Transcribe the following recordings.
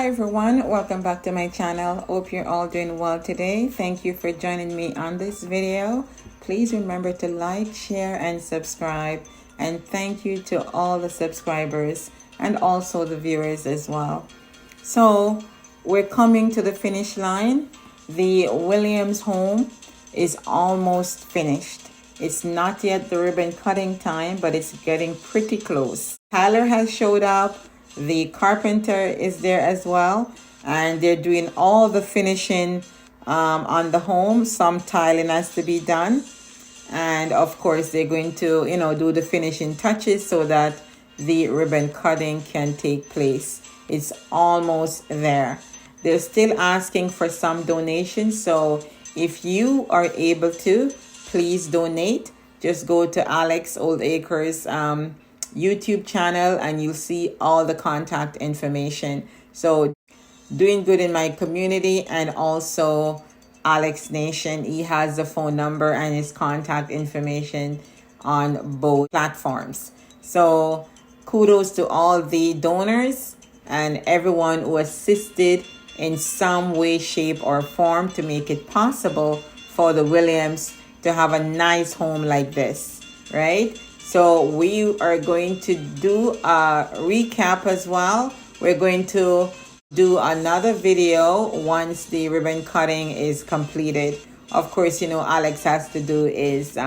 Hi everyone, welcome back to my channel. Hope you're all doing well today. Thank you for joining me on this video. Please remember to like, share, and subscribe. And thank you to all the subscribers and also the viewers as well. So we're coming to the finish line. The Williams home is almost finished. It's not yet the ribbon cutting time, but it's getting pretty close. Tyler has showed up. The carpenter is there as well, and they're doing all the finishing on the home. Some tiling has to be done, and of course they're going to do the finishing touches so that the ribbon cutting can take place. It's almost there. They're still asking for some donations, so if you are able to, please donate. Just go to Alex Oldacre's YouTube channel and you'll see all the contact information. So doing good in my community, and also Alex Nation, he has the phone number and his contact information on both platforms. So kudos to all the donors and everyone who assisted in some way, shape, or form to make it possible for the Williams to have a nice home like this, right? So we are going to do a recap as well. We're going to do another video once the ribbon cutting is completed. Of course, Alex has to do is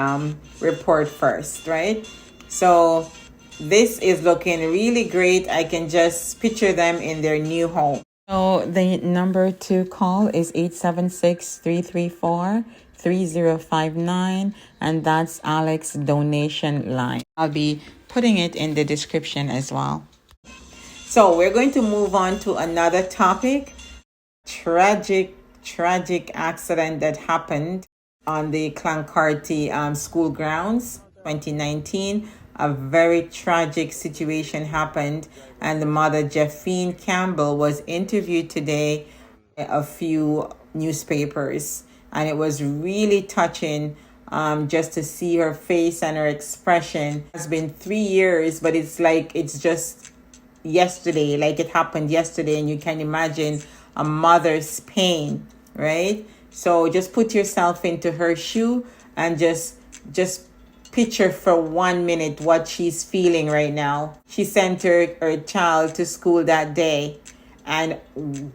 report first, right? So this is looking really great. I can just picture them in their new home. So the number to call is 876-334-3059, and that's Alex donation line. I'll be putting it in the description as well. So we're going to move on to another topic. Tragic accident that happened on the Clancarty school grounds 2019. A very tragic situation happened, and the mother, Jeffine Campbell, was interviewed today by a few newspapers, and it was really touching just to see her face and her expression. It's been 3 years, but it's like it's just yesterday, like it happened yesterday, and you can imagine a mother's pain, right? So just put yourself into her shoe and just picture for 1 minute what she's feeling right now. She sent her child to school that day and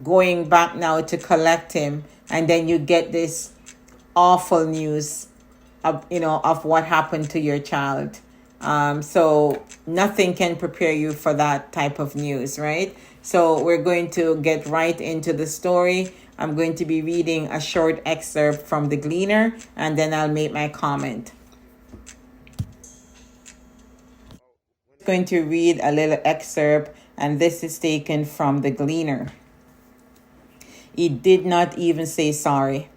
going back now to collect him, and then you get this awful news of what happened to your child. So nothing can prepare you for that type of news, right? So we're going to get right into the story. I'm going to be reading a short excerpt from the Gleaner, and then I'll make my comment. Going to read a little excerpt, and this is taken from the Gleaner. He did not even say sorry.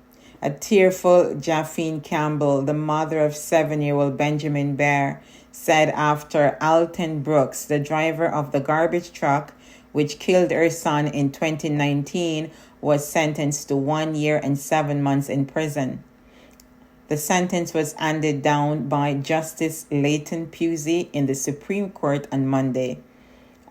A tearful Jeffine Campbell, the mother of 7-year-old Benjamin Bair, said after Alton Brooks, the driver of the garbage truck which killed her son in 2019, was sentenced to 1 year and 7 months in prison. The sentence was handed down by Justice Leighton Pusey in the Supreme Court on Monday.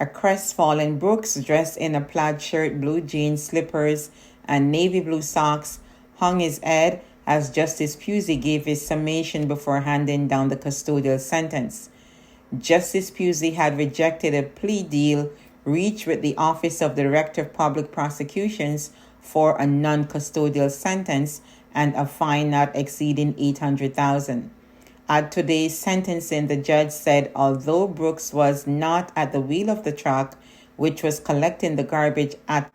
A crestfallen Brooks, dressed in a plaid shirt, blue jeans, slippers, and navy blue socks, hung his head as Justice Pusey gave his summation before handing down the custodial sentence. Justice Pusey had rejected a plea deal reached with the Office of the Director of Public Prosecutions for a non-custodial sentence and a fine not exceeding $800,000. At today's sentencing, the judge said although Brooks was not at the wheel of the truck, which was collecting the garbage at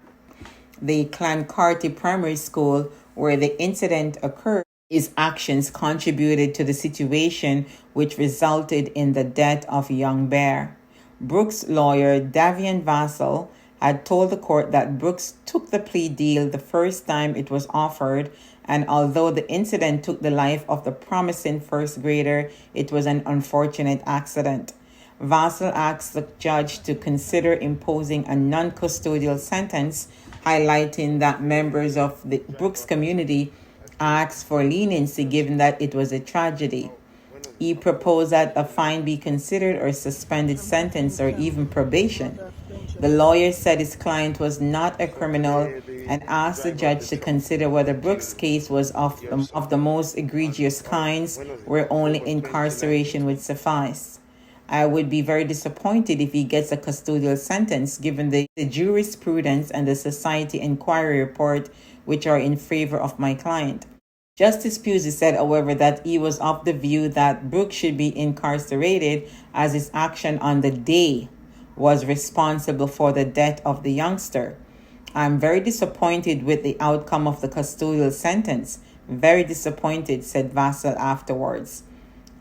the Clancarty Primary School where the incident occurred, his actions contributed to the situation which resulted in the death of young Bair. Brooks' lawyer, Davian Vassell, had told the court that Brooks took the plea deal the first time it was offered, and although the incident took the life of the promising first grader, it was an unfortunate accident. Vassell asked the judge to consider imposing a non-custodial sentence, highlighting that members of the Brooks community asked for leniency given that it was a tragedy. He proposed that a fine be considered or suspended sentence or even probation. The lawyer said his client was not a criminal and asked the judge to consider whether Brooks' case was of the most egregious kinds, where only incarceration would suffice. I would be very disappointed if he gets a custodial sentence, given the jurisprudence and the society inquiry report, which are in favor of my client. Justice Pusey said, however, that he was of the view that Brooks should be incarcerated, as his action on the day was responsible for the death of the youngster. I'm very disappointed with the outcome of the custodial sentence. Very disappointed, said Vassell afterwards.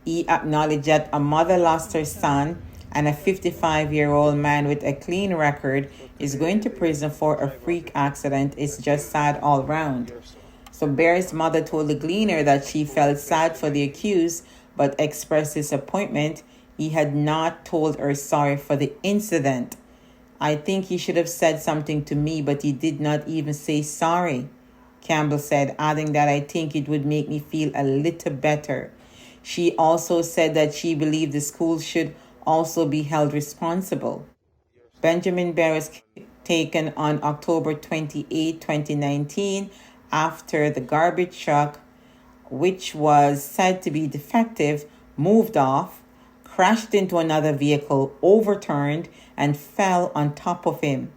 He acknowledged that a mother lost her son, and a 55-year-old man with a clean record is going to prison for a freak accident. It's just sad all round. So Bair's mother told the Gleaner that she felt sad for the accused, but expressed disappointment he had not told her sorry for the incident. I think he should have said something to me, but he did not even say sorry, Campbell said, adding that I think it would make me feel a little better. She also said that she believed the school should also be held responsible. Benjamin Bair was taken on October 28, 2019, after the garbage truck, which was said to be defective, moved off, crashed into another vehicle, overturned, and fell on top of him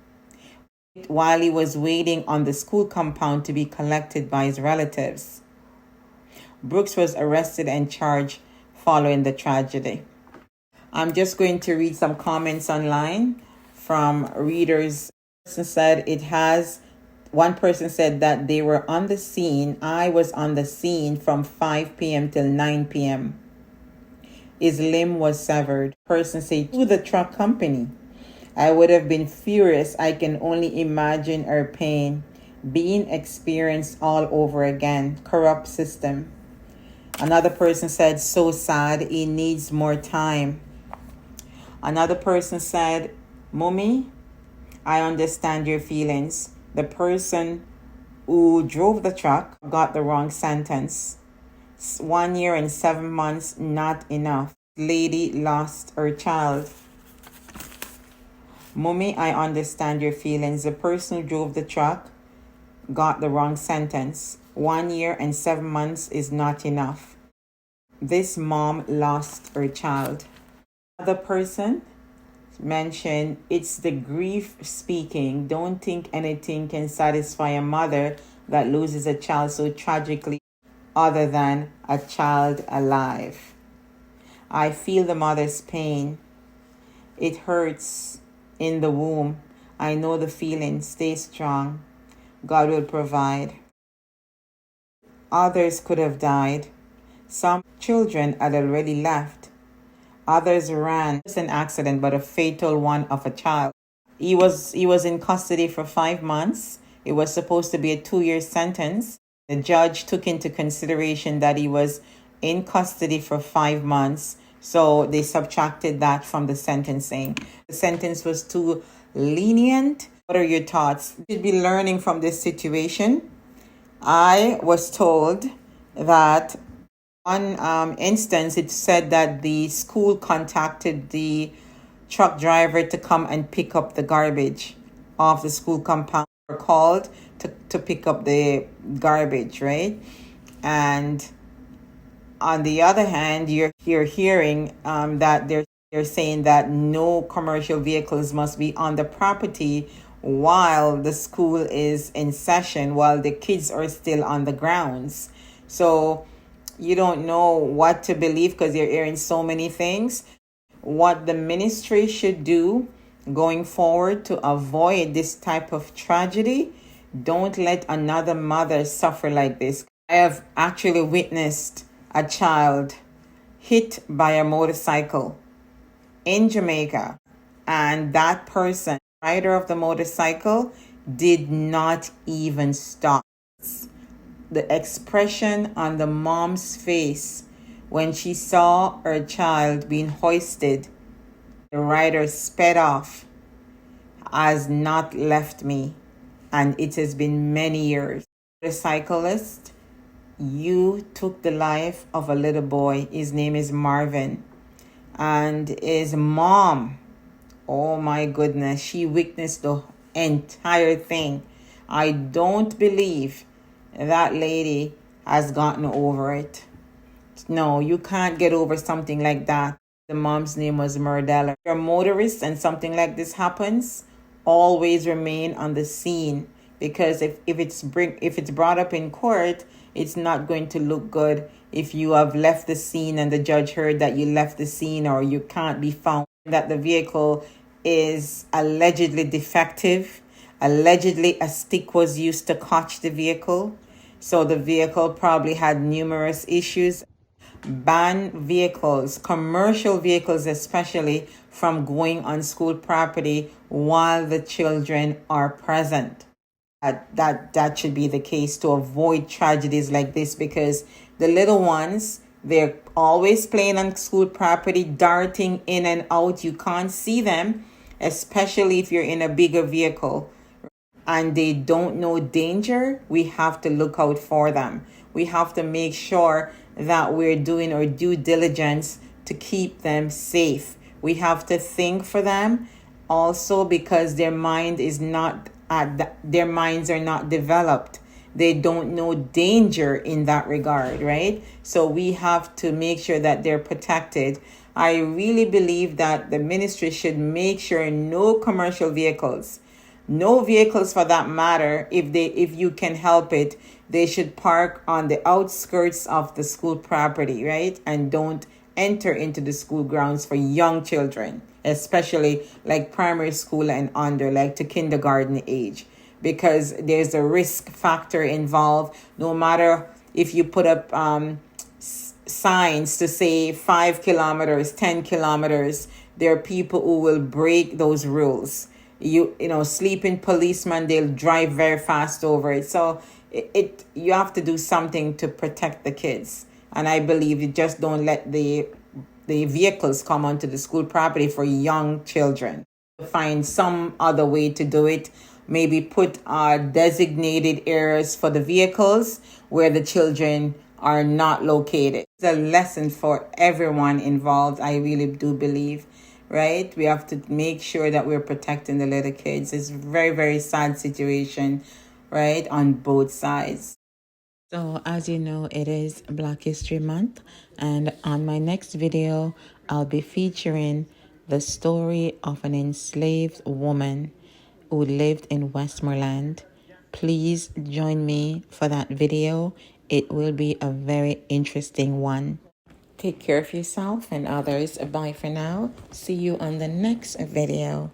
while he was waiting on the school compound to be collected by his relatives. Brooks was arrested and charged following the tragedy. I'm just going to read some comments online from readers. One person said that they were on the scene. I was on the scene from 5 p.m. till 9 p.m. His limb was severed. Person said, to the truck company. I would have been furious. I can only imagine her pain being experienced all over again. Corrupt system. Another person said, so sad, he needs more time. Another person said, Mummy, I understand your feelings. The person who drove the truck got the wrong sentence. 1 year and 7 months, not enough. Lady lost her child. Mummy, I understand your feelings. The person who drove the truck got the wrong sentence. 1 year and 7 months is not enough. This mom lost her child. Another person mentioned, it's the grief speaking. Don't think anything can satisfy a mother that loses a child so tragically other than a child alive. I feel the mother's pain. It hurts in the womb. I know the feeling. Stay strong. God will provide. Others could have died. Some children had already left. Others ran. It's an accident, but a fatal one of a child. He was in custody for 5 months. It was supposed to be a 2-year sentence. The judge took into consideration that he was in custody for 5 months, so they subtracted that from the sentencing. The sentence was too lenient. What are your thoughts? You should be learning from this situation. I was told that one instance, it said that the school contacted the truck driver to come and pick up the garbage off the school compound, or called to pick up the garbage, right? And on the other hand, you're hearing that they're saying that no commercial vehicles must be on the property while the school is in session, while the kids are still on the grounds. So you don't know what to believe because you're hearing so many things. What the ministry should do going forward to avoid this type of tragedy, don't let another mother suffer like this. I have actually witnessed a child hit by a motorcycle in Jamaica, and that person, rider of the motorcycle, did not even stop. The expression on the mom's face when she saw her child being hoisted, the rider sped off, has not left me, and it has been many years. The cyclist, you took the life of a little boy. His name is Marvin, and his mom Oh my goodness, she witnessed the entire thing. I don't believe that lady has gotten over it. No, you can't get over something like that. The mom's name was Murdella. If you're a motorist and something like this happens, always remain on the scene, because if it's brought up in court, it's not going to look good if you have left the scene and the judge heard that you left the scene, or you can't be found, that the vehicle is allegedly defective. Allegedly, a stick was used to catch the vehicle. So the vehicle probably had numerous issues. Ban vehicles, commercial vehicles especially, from going on school property while the children are present. That should be the case to avoid tragedies like this, because the little ones, they're always playing on school property, darting in and out. You can't see them, especially if you're in a bigger vehicle and they don't know danger. We have to look out for them. We have to make sure that we're doing our due diligence to keep them safe. We have to think for them also, because their minds are not developed. They don't know danger in that regard, right? So we have to make sure that they're protected. I really believe that the ministry should make sure no commercial vehicles, no vehicles for that matter, if you can help it, they should park on the outskirts of the school property, right? And don't enter into the school grounds for young children, especially like primary school and under, like to kindergarten age, because there's a risk factor involved. No matter if you put up signs to say 5 kilometers, 10 kilometers, there are people who will break those rules. You know, sleeping policemen, they'll drive very fast over it. So you have to do something to protect the kids. And I believe you just don't let the vehicles come onto the school property for young children. Find some other way to do it. Maybe put designated areas for the vehicles where the children are not located. It's a lesson for everyone involved, I really do believe, right? We have to make sure that we're protecting the little kids. It's a very, very sad situation, right, on both sides. So as you know, it is Black History Month, and on my next video, I'll be featuring the story of an enslaved woman who lived in Westmoreland. Please join me for that video. It will be a very interesting one. Take care of yourself and others. Bye for now. See you on the next video.